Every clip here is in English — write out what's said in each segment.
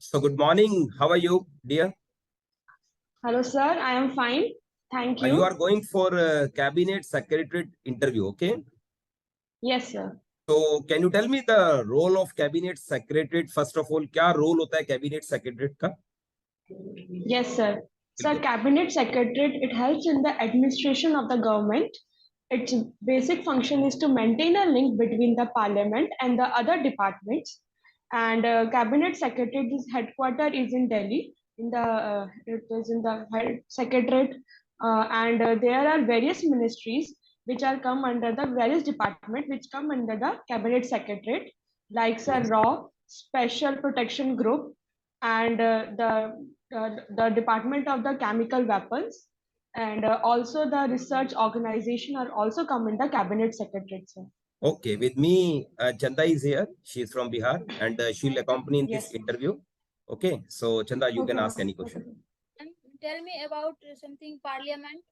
So good morning. How are you, dear? Hello, sir. I am fine. Thank You you. are going for Cabinet Secretariat interview, okay? Yes, sir. So can you tell me the role of Cabinet Secretariat? First of all, क्या role होता है Cabinet Secretariat का? Yes, sir. Sir, बिल्कुल. Cabinet Secretariat, it helps in the administration of the government. Its basic function is to maintain a link between the parliament and the other departments. And Cabinet Secretariat's headquarters is in Delhi. It is in the Secretariat, and there are various ministries which are come under the various department which come under the Cabinet Secretariat, like Sir Yes. Raw, Special Protection Group, and the Department of the Chemical Weapons, and also the research organization are also come in the Cabinet Secretariat, sir. Okay, with me, Chanda is here. She is from Bihar and she'll accompany in this Yes. interview. Okay, so Chanda, you can Okay, ask ma'am. any Okay. question. Tell me about something parliament.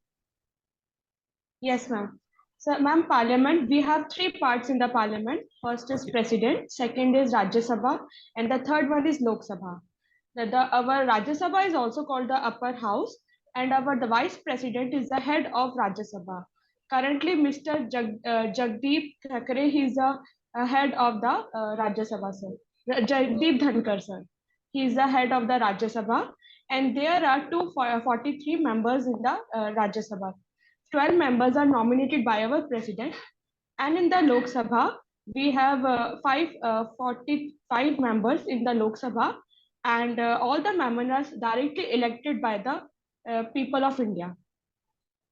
Yes, ma'am. So, ma'am, Parliament, we have three parts in the Parliament. First is Okay. President, second is Rajya Sabha, and the third one is Lok Sabha. Our Rajya Sabha is also called the upper house, and the Vice President is the head of Rajya Sabha. Currently, Mr. Jagdeep Thackeray, he is the head of the Rajya Sabha, sir. Jagdeep Dhankar, sir. He is the head of the Rajya Sabha, and there are 243 members in the Rajya Sabha. 12 members are nominated by our president, and in the Lok Sabha, we have 45 members in the Lok Sabha, and all the members are directly elected by the people of India.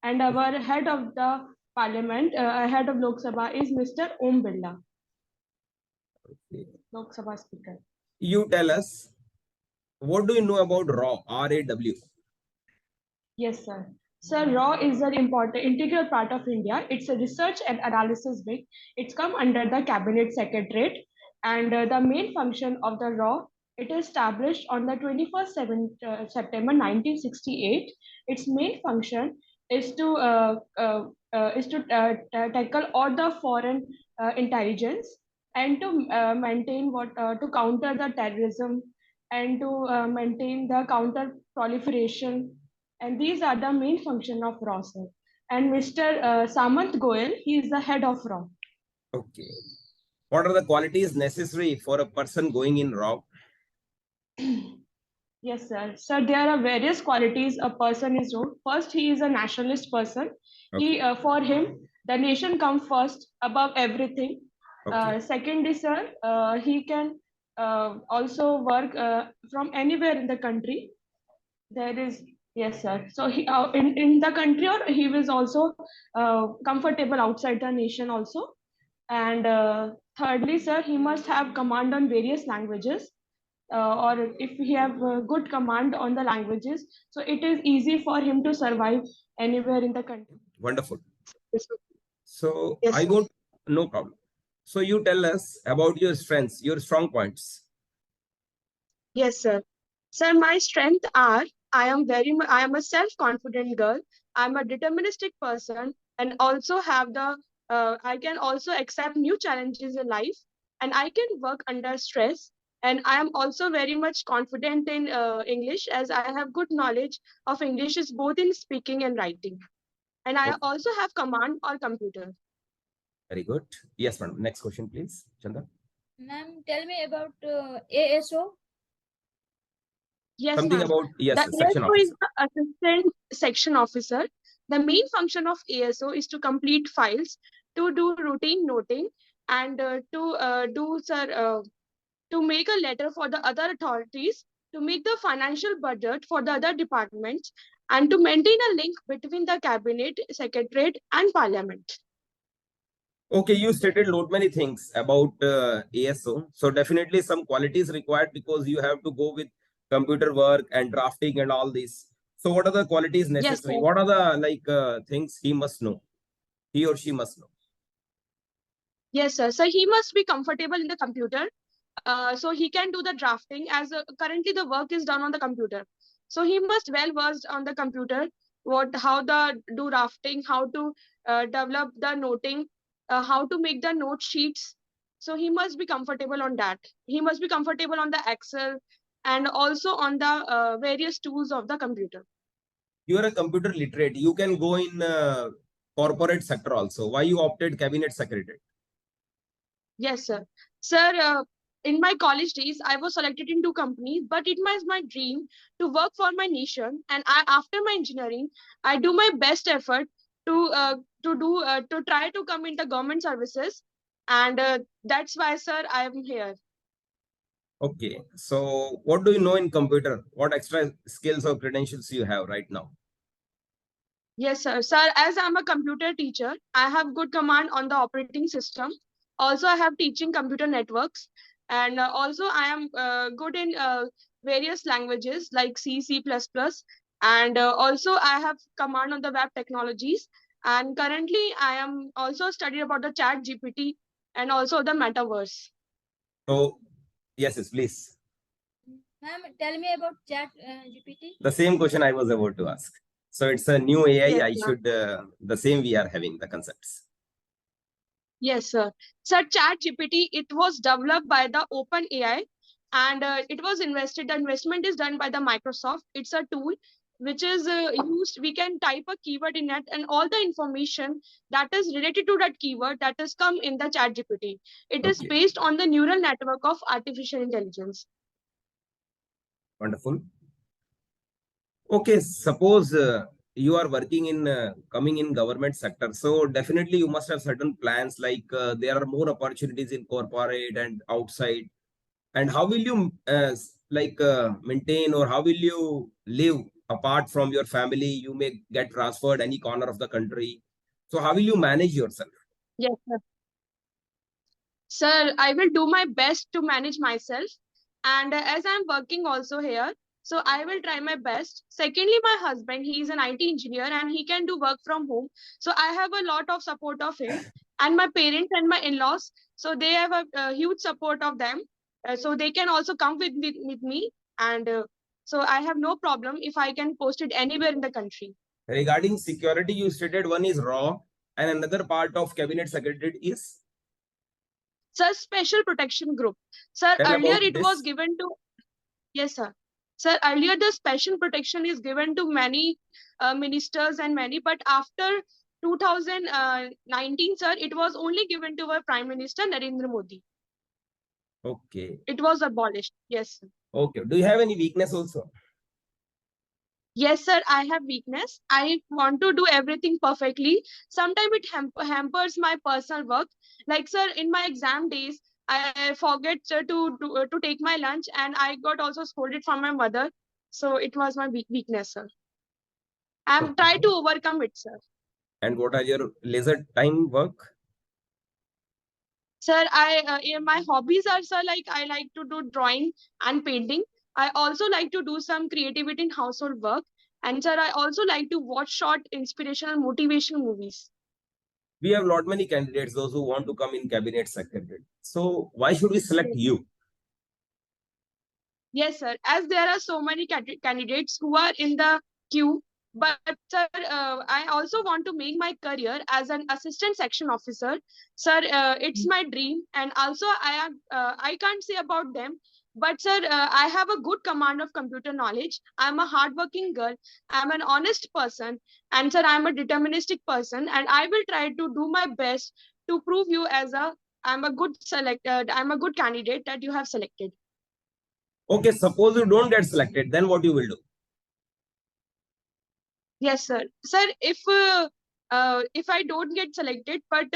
And our head of the parliament, head of Lok Sabha is Mr. Om Birla, Okay. Lok Sabha Speaker. You tell us, what do you know about RAW? R-A-W. Yes, sir. Sir, RAW is an important integral part of India. It's a research and analysis wing. It's come under the Cabinet Secretariat, and the main function of the RAW, it is established on the 21st September 1968. Its main function is to tackle all the foreign intelligence, and to maintain to counter the terrorism, and to maintain the counter proliferation, and these are the main function of RAW, sir. And Mr. Samant Goel, he is the head of RAW. Okay. What are the qualities necessary for a person going in RAW? Yes, sir. Sir, there are various qualities a person is owed. First, he is a nationalist person. Okay. For him, the nation comes first above everything. Okay. Second is, sir, he can also work from anywhere in the country. There is, yes, sir. So in the country, or he was also comfortable outside the nation also. And thirdly, sir, he must have command on various languages, or if he have good command on the languages, so it is easy for him to survive anywhere in the country. Wonderful. Yes, sir. So Yes, I sir. won't, no problem. So you tell us about your strengths, your strong points. Yes, sir. Sir, my strength are I am a self-confident girl. I'm a deterministic person, and also have the I can also accept new challenges in life, and I can work under stress. And I am also very much confident in English, as I have good knowledge of English is both in speaking and writing. And I Okay. also have command on computer. Very good. Yes, madam. Next question, please. Chanda. Ma'am, tell me about ASO. Yes, Something ma'am. about, yes, The section ASO is officer. the assistant section officer. The main function of ASO is to complete files, to do routine noting, and to make a letter for the other authorities, to make the financial budget for the other departments, and to maintain a link between the cabinet, secretariat, and parliament. Okay, you stated lot many things about ASO. So definitely some qualities required because you have to go with computer work and drafting and all this. So what are the qualities Yes, necessary? sir. What are the things he must know? He or she must know. Yes, sir. So he must be comfortable in the computer. So he can do the drafting, as currently the work is done on the computer. So he must well versed on the computer, how the do drafting, how to develop the noting, how to make the note sheets. So he must be comfortable on that. He must be comfortable on the Excel, and also on the various tools of the computer. You are a computer literate. You can go in corporate sector also. Why you opted cabinet secretary? Yes, sir. Sir, in my college days, I was selected in two companies, but it was my dream to work for my nation. And after my engineering, I do my best effort to to try to come into government services, and that's why, sir, I am here. Okay. So what do you know in computer? What extra skills or credentials you have right now? Yes, sir. Sir, as I'm a computer teacher, I have good command on the operating system. Also, I have teaching computer networks, and also I am good in various languages like C, C++, and also I have command on the web technologies. And currently, I am also studying about the Chat GPT and also the metaverse. So yes, please. Ma'am, tell me about Chat GPT. The same question I was about to ask. So it's a new Yes, AI. I ma'am. should the same we are having the concepts. Yes, sir. Sir, ChatGPT, it was developed by the OpenAI, and it was invested. The investment is done by the Microsoft. It's a tool which is used. We can type a keyword in it, and all the information that is related to that keyword that has come in the ChatGPT. It is Okay, based on the neural network of artificial intelligence. wonderful. Okay, suppose you are working in coming in government sector, so definitely you must have certain plans like there are more opportunities in corporate and outside. And how will you maintain, or how will you live apart from your family? You may get transferred any corner of the country. So how will you manage yourself? Yes, sir. Sir, I will do my best to manage myself. And as I'm working also here, so I will try my best. Secondly, my husband, he is an IT engineer and he can do work from home. So I have a lot of support of him. And my parents and my in-laws, so they have a huge support of them. So they can also come with me. And so I have no problem if I can post it anywhere in the country. Regarding security, you stated one is raw and another part of cabinet secretary is. Sir, special protection group. Sir, Tell earlier about it was this. given to. Yes, sir. Sir, earlier the special protection is given to many ministers and many, but after 2019, sir, it was only given to our Prime Minister Narendra Modi. Okay. It was abolished. Yes, sir. Okay. Do you have any weakness also? Yes, sir, I have weakness. I want to do everything perfectly. Sometimes it hampers my personal work. Like, sir, in my exam days, I forget, sir, to take my lunch, and I got also scolded from my mother. So it was my weakness, sir. I'm trying to Okay. overcome it, sir. And what are your leisure time work? Sir, my hobbies are, sir, like I like to do drawing and painting. I also like to do some creativity in household work. And sir, I also like to watch short inspirational motivational movies. We have lot many candidates, those who want to come in cabinet secretary. So why should we select Yes. you? Yes, sir. As there are so many candidates who are in the queue, but sir, I also want to make my career as an assistant section officer. Sir, it's my dream, and also I can't say about them, but sir, I have a good command of computer knowledge. I'm a hardworking girl. I'm an honest person, and sir, I'm a deterministic person, and I will try to do my best to prove you as a I'm a good candidate that you have selected. Okay, suppose you don't get selected, then what you will do? Yes, sir. Sir, if I don't get selected, but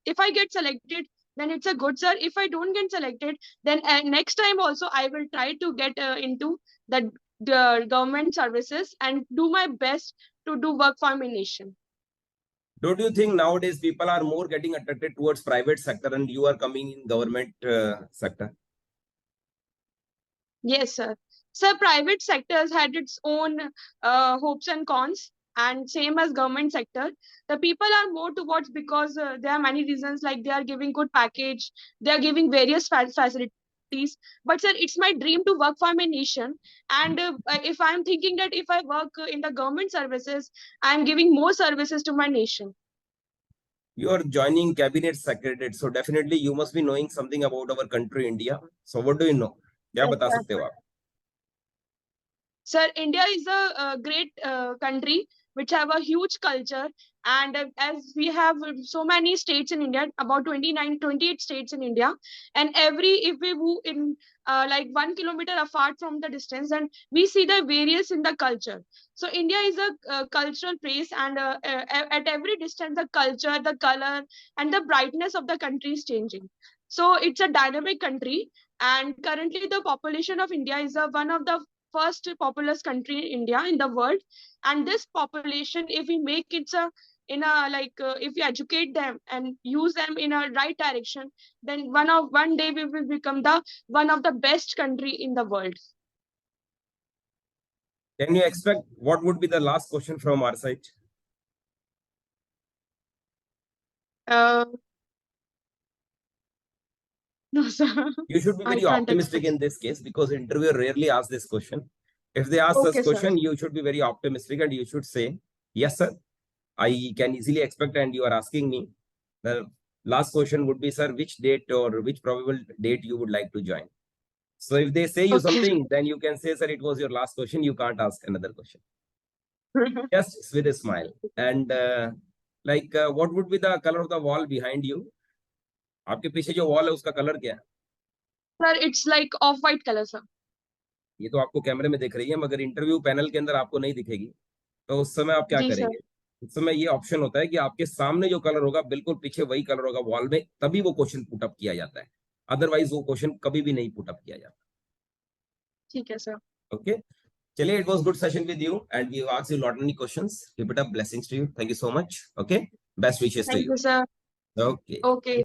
if I get selected, then it's a good, sir. If I don't get selected, then next time also I will try to get into the government services and do my best to do work for my nation. Don't you think nowadays people are more getting attracted towards private sector and you are coming in government sector? Yes, sir. Sir, private sectors had its own hopes and cons, and same as government sector. The people are more towards because there are many reasons like they are giving good package, they are giving various facilities. But sir, it's my dream to work for my nation. And if I'm thinking that if I work in the government services, I'm giving more services to my nation. You are joining cabinet secretariat, so definitely you must be knowing something about our country, India. So what do you know? क्या Yes, बता sir. सकते हो आप? Sir, India is a great country which have a huge culture, and as we have so many states in India, about 28 states in India, and if we move in like 1 kilometer apart from the distance, and we see the various in the culture. So India is a cultural place, and at every distance, the culture, the color, and the brightness of the country is changing. So it's a dynamic country, and currently the population of India is one of the first populous country in India in the world. And this population, if we make it if we educate them and use them in a right direction, then one day we will become the one of the best country in the world. Can you expect what would be the last question from our side? No, sir. You should be I very can't optimistic expect. in this case, because interviewer rarely asks this question. If they ask Okay, this sir. question, you should be very optimistic and you should say, yes, sir, I can easily expect, and you are asking me. The last question would be, sir, which date or which probable date you would like to join? So if they say you Okay. something, then you can say, sir, it was your last question. You can't ask another question. Just with a smile. And what would be the color of the wall behind you? आपके पीछे जो wall है उसका colour क्या है? Sir, it's like off-white color, sir. ये तो आपको कैमरे में दिख रही है, मगर इंटरव्यू पैनल के अंदर आपको नहीं दिखेगी। तो उस समय आप क्या जी, करेंगे? sir. उस समय ये ऑप्शन होता है कि आपके सामने जो कलर होगा बिल्कुल पीछे वही कलर होगा वॉल में, तभी वो क्वेश्चन पुट अप किया जाता है। अदरवाइज वो क्वेश्चन कभी भी नहीं पुट अप किया जाता। ठीक है, सर. ओके, चलिए, it was good session with you and we asked you a lot many questions. Keep it up. Blessings to you. Thank you so much. Okay, best wishes to Thank you. you, sir. Okay. Okay.